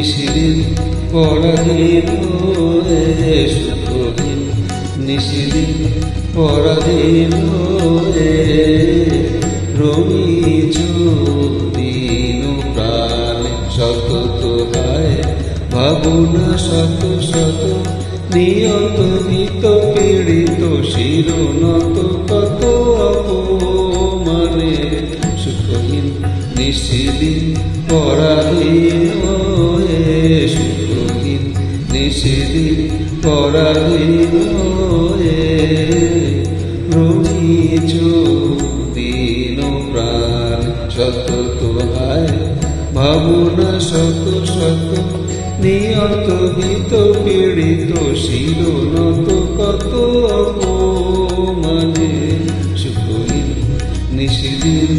নিশিদিন পরাধীন হয়ে সুখহীন নিশিদিন পরাধীন হয়ে রমিছ দিন প্রাণে শত হায় ভাবনা শত শত নিয়ত নিত পীড়িত শিরনত কত অপমানে সুখহীন নিশিদিন পরাধীন হয়ে সুখহীন নিশিদিন পরাধীন হয়ে রমিছ দিন প্রাণ শত হায় ভাবনা শত শত নিয়ত ভীত পীড়িত শিরনত কত অপমানে সুখহীন নিশিদিন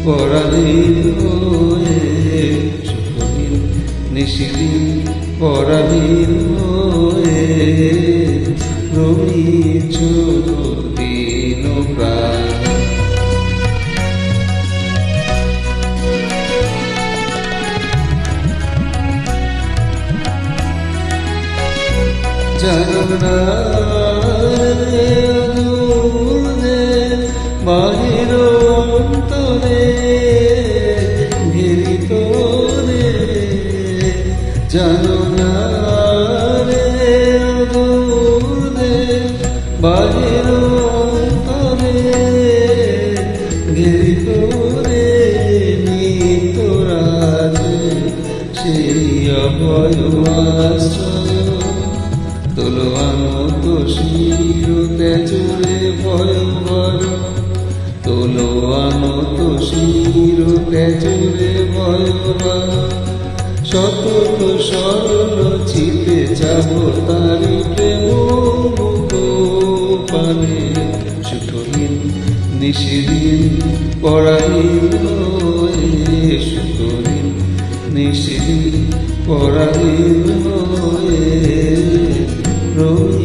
পরাধীন হয়ে সুখহীন নিশিদিন পরাধীন হয়ে রমিছ দিন প্রাণ জানা বাহির অন্তরে ঘিরিত রে জানো না রে বাহির অন্তরে ঘিরিত রে নিতরাজ সেই অভয় আশ্রয় তোলবানো তো শির তেজরে ভয়ঙ্কর তোলবানো তো শির তেজরে ভয়ঙ্কর শত তো সরল চিতে যাব তারি প্রেম মুখ পানে সুখহীন নিশিদিন পরাধীন হয়ে সুখহীন নিশিদিন পরাধীন হয়ে রমিছ